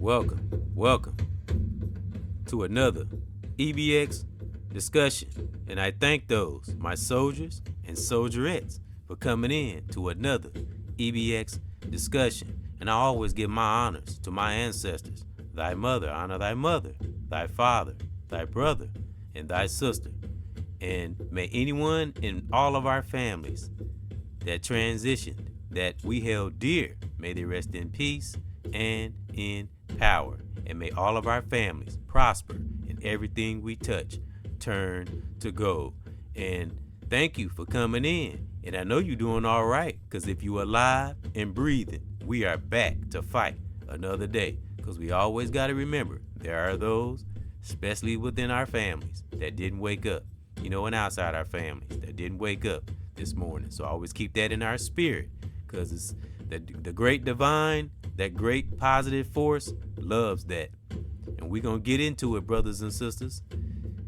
welcome to another EBX discussion. And I thank those, my soldiers and soldierettes, for coming in to another EBX discussion. And I always give my honors to my ancestors. Thy mother, honor thy mother, thy father, thy brother, and thy sister. And may anyone in all of our families that transitioned, that we held dear, may they rest in peace and in power. And may all of our families prosper and everything we touch turn to gold. And thank you for coming in. And I know you're doing all right, because if you're alive and breathing, we are back to fight another day. Because we always got to remember, there are those, especially within our families, that didn't wake up. And outside our families that didn't wake up this morning. So always keep that in our spirit, because it's the great divine, that great positive force loves that. And we're going to get into it, brothers and sisters.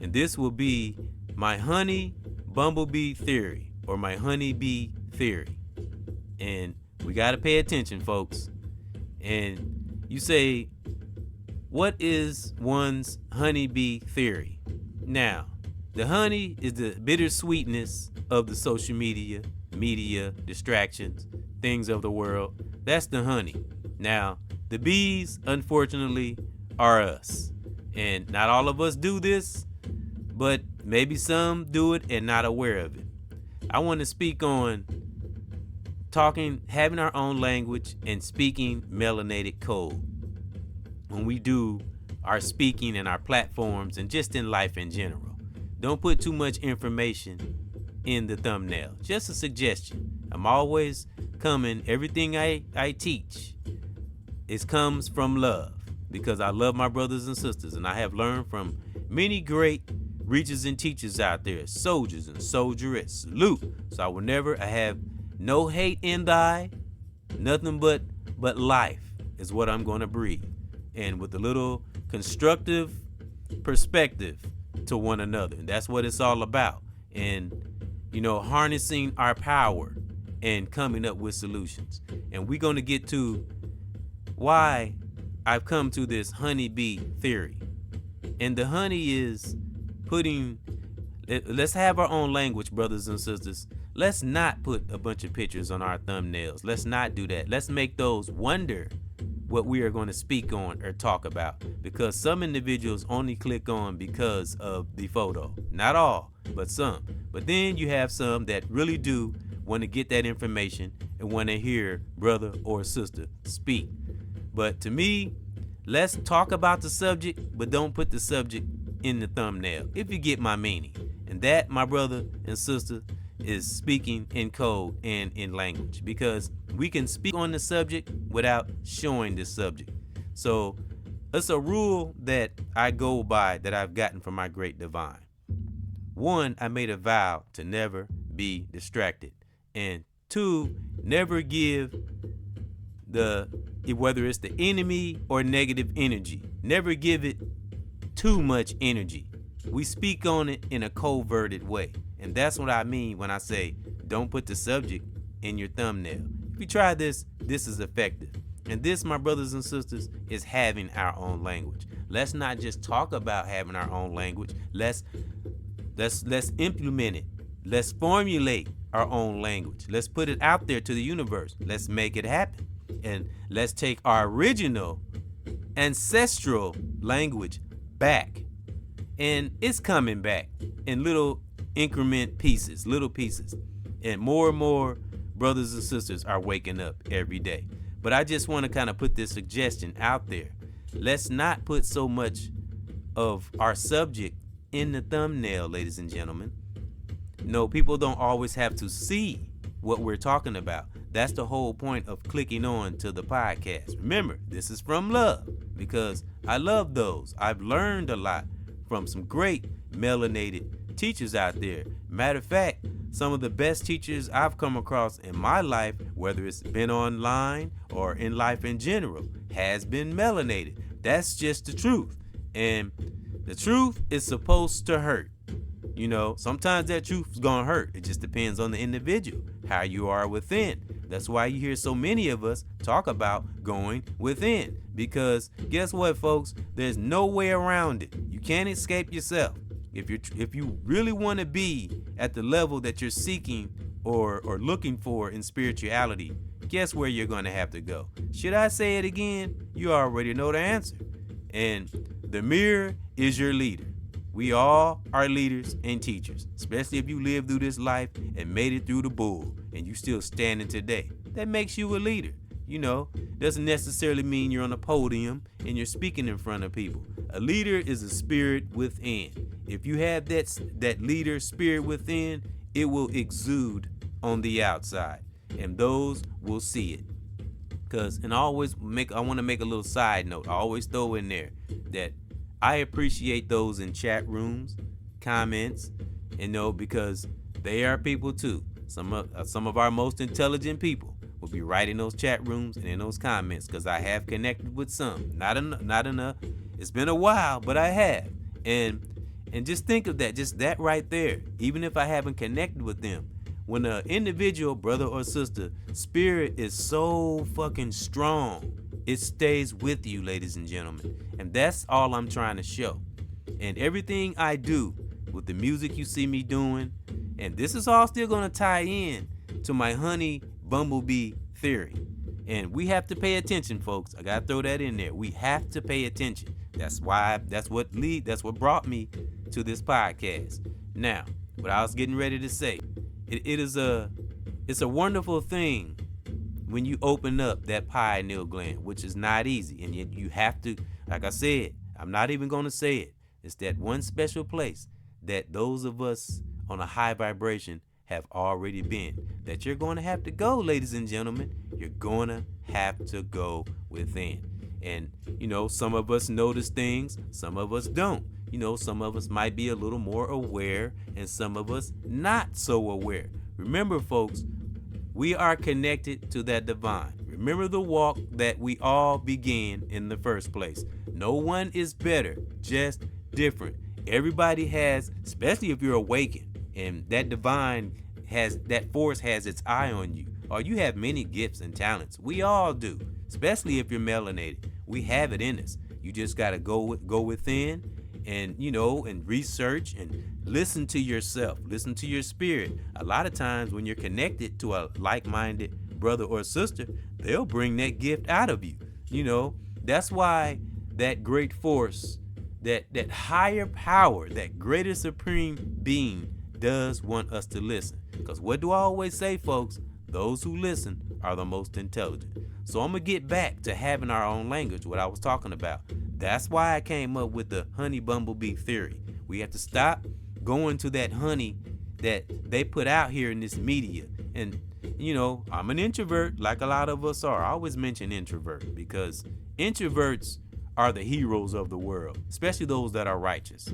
And this will be my honey bumblebee theory, or my honeybee theory. And we got to pay attention, folks. And you say, what is one's honeybee theory? Now, the honey is the bittersweetness of the social media distractions, things of the world. That's the honey. Now, the bees, unfortunately, are us. And not all of us do this, but maybe some do it and not aware of it. I want to speak on having our own language and speaking melanated code when we do our speaking and our platforms and just in life in general. Don't put too much information in the thumbnail. Just a suggestion. I'm always coming, everything I teach comes from love, because I love my brothers and sisters, and I have learned from many great reachers and teachers out there, soldiers and soldierettes. Salute. So I have no hate in thy, nothing but life is what I'm going to breathe. And with a little constructive perspective to one another. And that's what it's all about. And, harnessing our power and coming up with solutions. And we're going to get to why I've come to this honeybee theory. And the honey is let's have our own language, brothers and sisters. Let's not put a bunch of pictures on our thumbnails. Let's not do that. Let's make those wonder what we are going to speak on or talk about, because some individuals only click on because of the photo. Not all, but some. But then you have some that really do want to get that information and want to hear brother or sister speak. But to me, let's talk about the subject, but don't put the subject in the thumbnail, if you get my meaning. And that, my brother and sister, is speaking in code and in language, because we can speak on the subject without showing the subject. So it's a rule that I go by, that I've gotten from my great divine. One, I made a vow to never be distracted. And two, never give whether it's the enemy or negative energy, never give it too much energy. We speak on it in a coverted way. And that's what I mean when I say don't put the subject in your thumbnail. If you try this, this is effective. And this, my brothers and sisters, is having our own language. Let's not just talk about having our own language. Let's implement it. Let's formulate our own language. Let's put it out there to the universe. Let's make it happen. And let's take our original ancestral language back. And it's coming back in little little pieces. And more brothers and sisters are waking up every day. But I just want to kind of put this suggestion out there. Let's not put so much of our subject in the thumbnail, ladies and gentlemen. No, people don't always have to see what we're talking about. That's the whole point of clicking on to the podcast. Remember, this is from love, because I love those. I've learned a lot from some great melanated teachers out there. Matter of fact, some of the best teachers I've come across in my life, whether it's been online or in life in general, has been melanated. That's just the truth. And the truth is supposed to hurt. Sometimes that truth is going to hurt. It just depends on the individual, how you are within. That's why you hear so many of us talk about going within. Because guess what, folks? There's no way around it. You can't escape yourself. If you really want to be at the level that you're seeking or looking for in spirituality, guess where you're going to have to go? Should I say it again? You already know the answer. And the mirror is your leader. We all are leaders and teachers, especially if you lived through this life and made it through the bull and you still standing today. That makes you a leader. Doesn't necessarily mean you're on a podium and you're speaking in front of people. A leader is a spirit within. If you have that leader spirit within, it will exude on the outside, and those will see it. I want to make a little side note. I always throw in there that I appreciate those in chat rooms, comments, because they are people too. Some of our most intelligent people will be right in those chat rooms and in those comments, because I have connected with some. Not enough. It's been a while, but I have. And just think of that, just that right there. Even if I haven't connected with them, when an individual, brother or sister, spirit is so fucking strong, it stays with you, ladies and gentlemen. And that's all I'm trying to show. And everything I do with the music you see me doing, and this is all still going to tie in to my honey bumblebee theory. And we have to pay attention, folks. I got to throw that in there. We have to pay attention. That's what brought me to this podcast. Now, what I was getting ready to say, it's a wonderful thing when you open up that pineal gland, which is not easy. And yet you have to, like I said, I'm not even going to say it. It's that one special place that those of us on a high vibration have already been, that you're going to have to go, ladies and gentlemen. You're going to have to go within. And, some of us notice things, some of us don't. Some of us might be a little more aware and some of us not so aware. Remember, folks, we are connected to that divine. Remember the walk that we all began in the first place. No one is better, just different. Everybody has, especially if you're awakened, and that divine that force has its eye on you, or you have many gifts and talents. We all do, especially if you're melanated. We have it in us. You just got to go within and, and research and listen to yourself, listen to your spirit. A lot of times when you're connected to a like-minded brother or sister, they'll bring that gift out of you. That's why that great force, that higher power, that greater supreme being does want us to listen. Because what do I always say, folks? Those who listen are the most intelligent. So I'm going to get back to having our own language, what I was talking about. That's why I came up with the honey bumblebee theory. We have to stop going to that honey that they put out here in this media. And, I'm an introvert like a lot of us are. I always mention introvert because introverts are the heroes of the world, especially those that are righteous.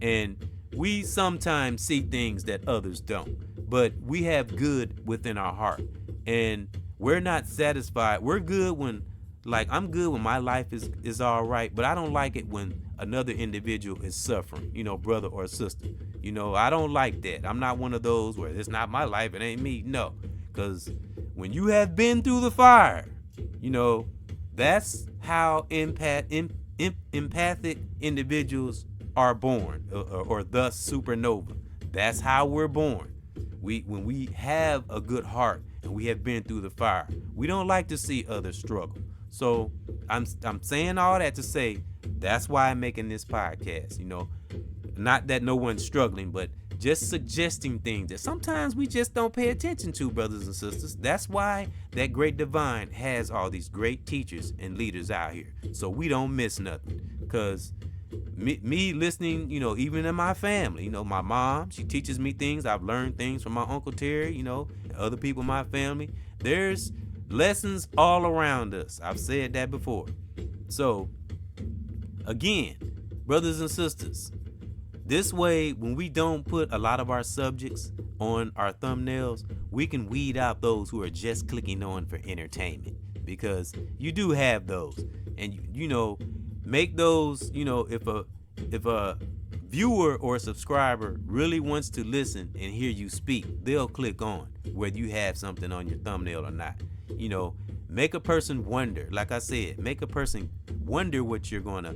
And we sometimes see things that others don't, but we have good within our heart. And we're not satisfied. We're good when, I'm good when my life is all right, but I don't like it when another individual is suffering, brother or sister. I don't like that. I'm not one of those where it's not my life, it ain't me. No, because when you have been through the fire, that's how empathic individuals are born, or thus supernova. That's how we're born. When we have a good heart and we have been through the fire, we don't like to see others struggle. So I'm saying all that to say that's why I'm making this podcast. Not that no one's struggling, but just suggesting things that sometimes we just don't pay attention to, brothers and sisters. That's why that great divine has all these great teachers and leaders out here, so we don't miss nothing. Because me listening, even in my family, my mom, she teaches me things. I've learned things from my Uncle Terry, and other people in my family. There's lessons all around us. I've said that before. So, again, brothers and sisters, this way, when we don't put a lot of our subjects on our thumbnails, we can weed out those who are just clicking on for entertainment, because you do have those. And, make those, if a viewer or subscriber really wants to listen and hear you speak, they'll click on whether you have something on your thumbnail or not. You know, make a person wonder. Like I said, make a person wonder what you're gonna.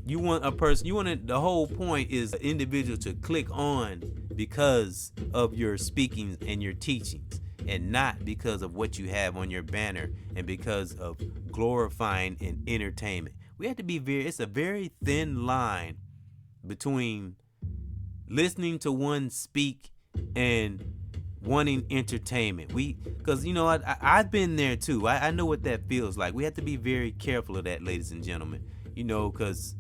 You want a person. You want the whole point is the individual to click on because of your speakings and your teachings, and not because of what you have on your banner and because of glorifying and entertainment. We have to be it's a very thin line between listening to one speak and wanting entertainment. Because I've been there too. I know what that feels like. We have to be very careful of that, ladies and gentlemen. Because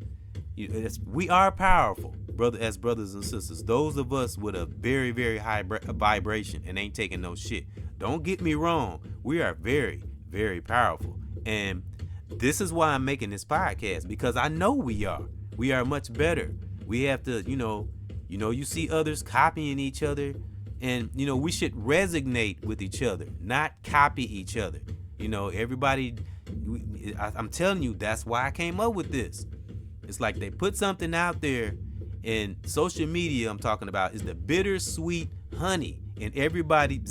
we are powerful, as brothers and sisters. Those of us with a very, very high vibration and ain't taking no shit. Don't get me wrong. We are very, very powerful. And this is why I'm making this podcast, because I know we are. We are much better. We have to, you see others copying each other, and, we should resonate with each other, not copy each other. Everybody, I'm telling you, that's why I came up with this. It's like they put something out there, and social media I'm talking about is the bittersweet honey, and everybody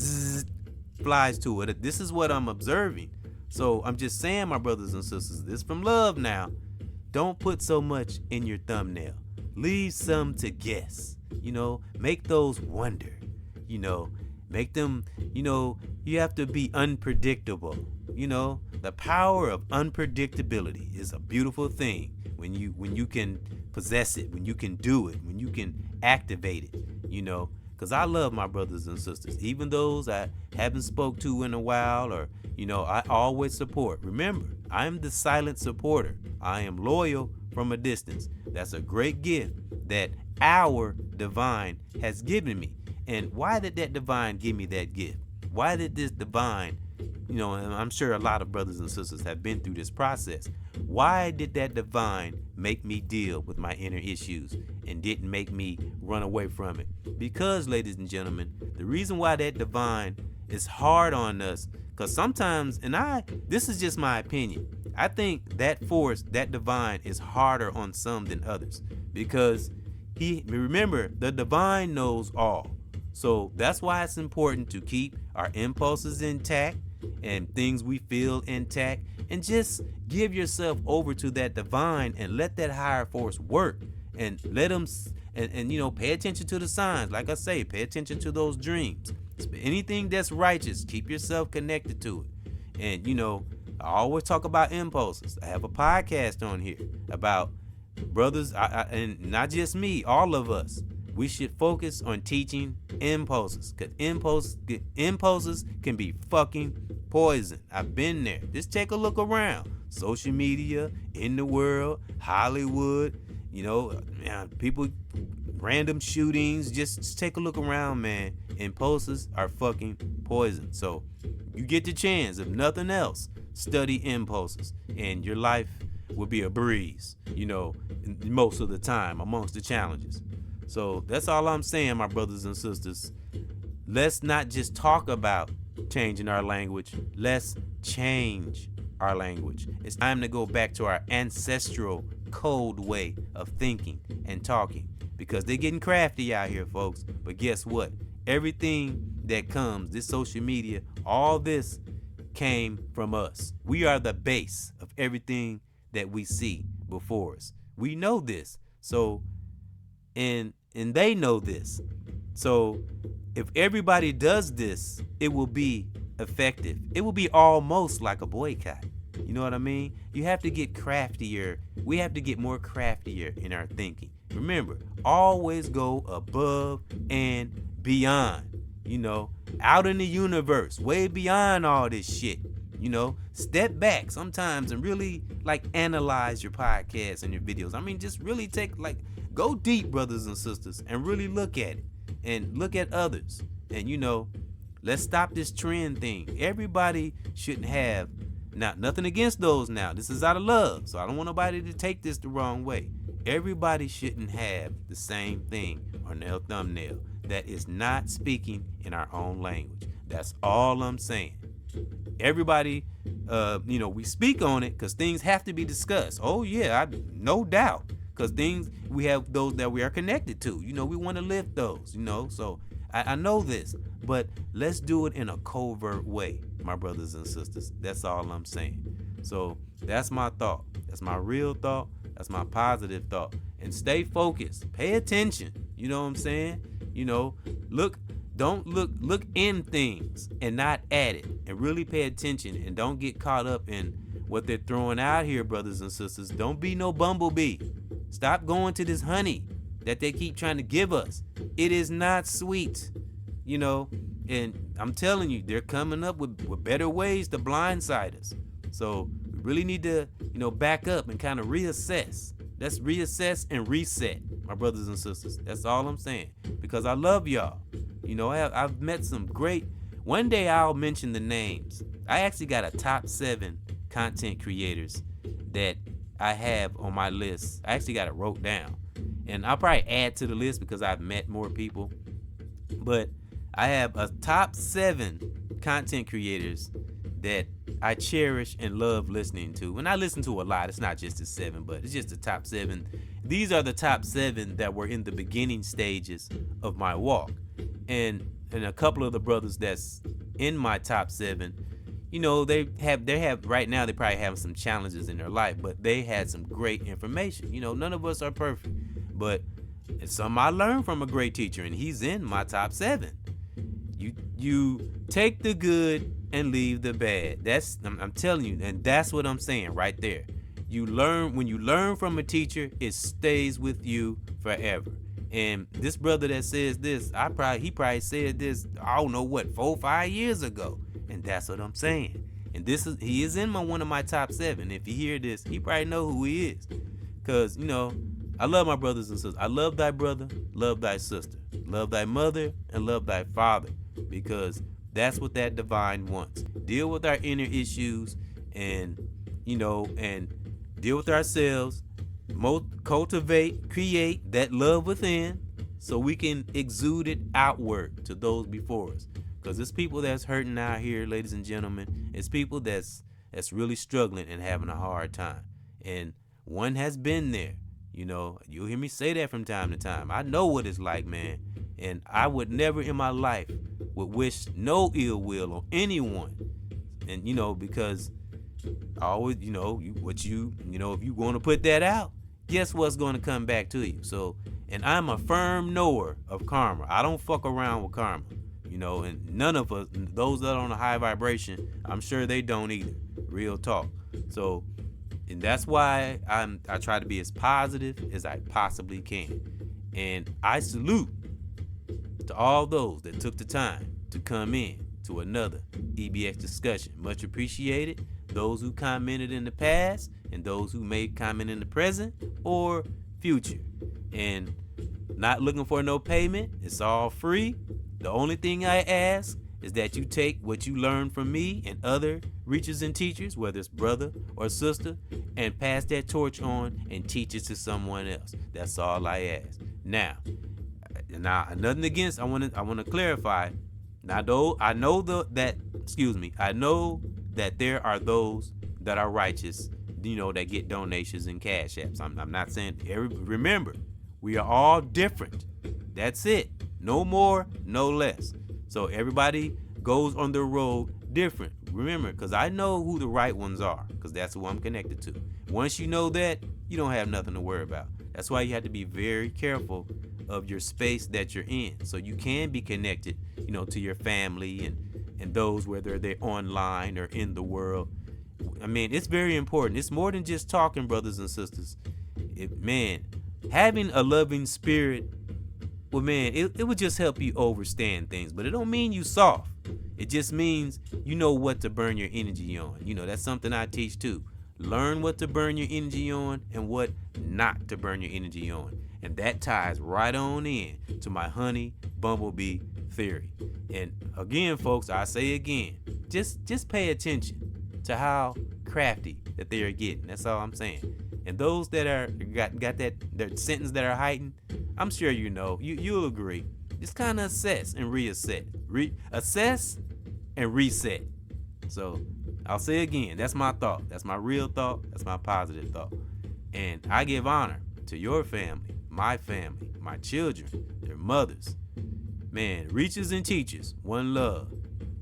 flies to it. This is what I'm observing. So I'm just saying, my brothers and sisters, this from love now. Don't put so much in your thumbnail. Leave some to guess. Make those wonder. Make them, you have to be unpredictable. The power of unpredictability is a beautiful thing when you can possess it, when you can do it, when you can activate it, because I love my brothers and sisters, even those I haven't spoke to in a while, or, I always support. Remember, I am the silent supporter. I am loyal from a distance. That's a great gift that our divine has given me. And why did that divine give me that gift? Why did this divine, and I'm sure a lot of brothers and sisters have been through this process. Why did that divine make me deal with my inner issues and didn't make me run away from it? Because, ladies and gentlemen, the reason why that divine is hard on us, because sometimes, this is just my opinion, I think that force, that divine, is harder on some than others, because remember, the divine knows all. So that's why it's important to keep our impulses intact and things we feel intact, and just give yourself over to that divine and let that higher force work, and let them and pay attention to the signs. Like I say, pay attention to those dreams. Anything that's righteous, keep yourself connected to it. And I always talk about impulses. I have a podcast on here about brothers, and not just me, all of us. We should focus on teaching impulses, because impulses can be fucking poison. I've been there. Just take a look around. Social media, in the world, Hollywood, people, random shootings. Just take a look around, man. Impulses are fucking poison. So you get the chance, if nothing else, study impulses, and your life will be a breeze, most of the time amongst the challenges. So that's all I'm saying, my brothers and sisters. Let's not just talk about changing our language. Let's change our language. It's time to go back to our ancestral code way of thinking and talking, because they're getting crafty out here, folks. But guess what? Everything that comes, this social media, all this came from us. We are the base of everything that we see before us. We know this. So, and they know this. So if everybody does this, it will be effective. It will be almost like a boycott. You know what I mean? You have to get craftier. We have to get more craftier in our thinking. Remember, always go above and beyond. Out in the universe, way beyond all this shit. Step back sometimes and really analyze your podcasts and your videos. Just really go deep, brothers and sisters, and really look at it and look at others. And let's stop this trend thing. Everybody shouldn't have, nothing against those now. This is out of love, so I don't want nobody to take this the wrong way. Everybody shouldn't have the same thing on their thumbnail that is not speaking in our own language. That's all I'm saying. Everybody, we speak on it because things have to be discussed. Oh yeah, no doubt. because things, we have those that we are connected to. We want to lift those. So I know this, but let's do it in a covert way, my brothers and sisters. That's all I'm saying. So that's my thought. That's my real thought. That's my positive thought. And stay focused. Pay attention. You know what I'm saying? Look in things and not at it. And really pay attention and don't get caught up in what they're throwing out here, brothers and sisters. Don't be no bumblebee. Stop going to this honey that they keep trying to give us. It is not sweet. And I'm telling you, they're coming up with better ways to blindside us. So we really need to, back up and kind of reassess. Let's reassess and reset, my brothers and sisters. That's all I'm saying. Because I love y'all. I've met some great. One day I'll mention the names. I actually got a top 7 content creators that I have on my list. I actually got it wrote down. And I'll probably add to the list because I've met more people. But I have a top 7 content creators that I cherish and love listening to. And I listen to a lot. It's not just the 7, but it's just the top 7. These are the top 7 that were in the beginning stages of my walk. And a couple of the brothers that's in my top 7, they have right now, they probably have some challenges in their life, but they had some great information. None of us are perfect, but it's something I learned from a great teacher, and he's in my top 7. You take the good and leave the bad. I'm telling you, and that's what I'm saying right there. When you learn from a teacher, it stays with you forever. And this brother that says this, he probably said this, I don't know what, 4 or 5 years ago. And that's what I'm saying. And he is in one of my top 7. If you hear this, he probably know who he is. Cause I love my brothers and sisters. I love thy brother, love thy sister, love thy mother, and love thy father. Because that's what that divine wants. Deal with our inner issues and deal with ourselves. Cultivate, create that love within so we can exude it outward to those before us. Because it's people that's hurting out here, ladies and gentlemen. It's people that's really struggling and having a hard time. And one has been there. You'll hear me say that from time to time. I know what it's like, man. And I would never in my life would wish no ill will on anyone. And, because I always, if you want to put that out, guess what's going to come back to you? So, and I'm a firm knower of karma. I don't fuck around with karma, and none of us, those that are on a high vibration, I'm sure they don't either. Real talk. So, and that's why I try to be as positive as I possibly can. And I salute to all those that took the time to come in to another EBX discussion. Much appreciated. Those who commented in the past and those who may comment in the present or future. And not looking for no payment. It's all free. The only thing I ask is that you take what you learn from me and other reachers and teachers, whether it's brother or sister, and pass that torch on and teach it to someone else. That's all I ask. Now, nothing against. I want to clarify. Now, though I know I know that there are those that are righteous, that get donations and cash apps. I'm not saying remember, we are all different. That's it. No more, no less. So everybody goes on the road different. Remember, because I know who the right ones are, because that's who I'm connected to. Once you know that, you don't have nothing to worry about. That's why you have to be very careful of your space that you're in, so you can be connected, to your family and those, whether they're online or in the world. I mean, it's very important. It's more than just talking, brothers and sisters. Having a loving spirit, well, man, it would just help you overstand things. But it don't mean you soft. It just means you know what to burn your energy on. That's something I teach too. Learn what to burn your energy on and what not to burn your energy on. And that ties right on in to my honey bumblebee theory. And again, folks, I say again, just pay attention to how crafty that they are getting. That's all I'm saying. And those that are got that their sentence that are heightened, I'm sure you'll agree. Just kind of assess and reassess. Assess and reset. So I'll say again, that's my thought. That's my real thought. That's my positive thought. And I give honor to your family, my children, their mothers. Man, reachers and teachers, one love.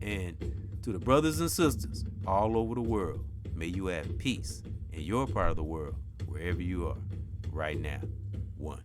And to the brothers and sisters all over the world, may you have peace in your part of the world, wherever you are, right now. One.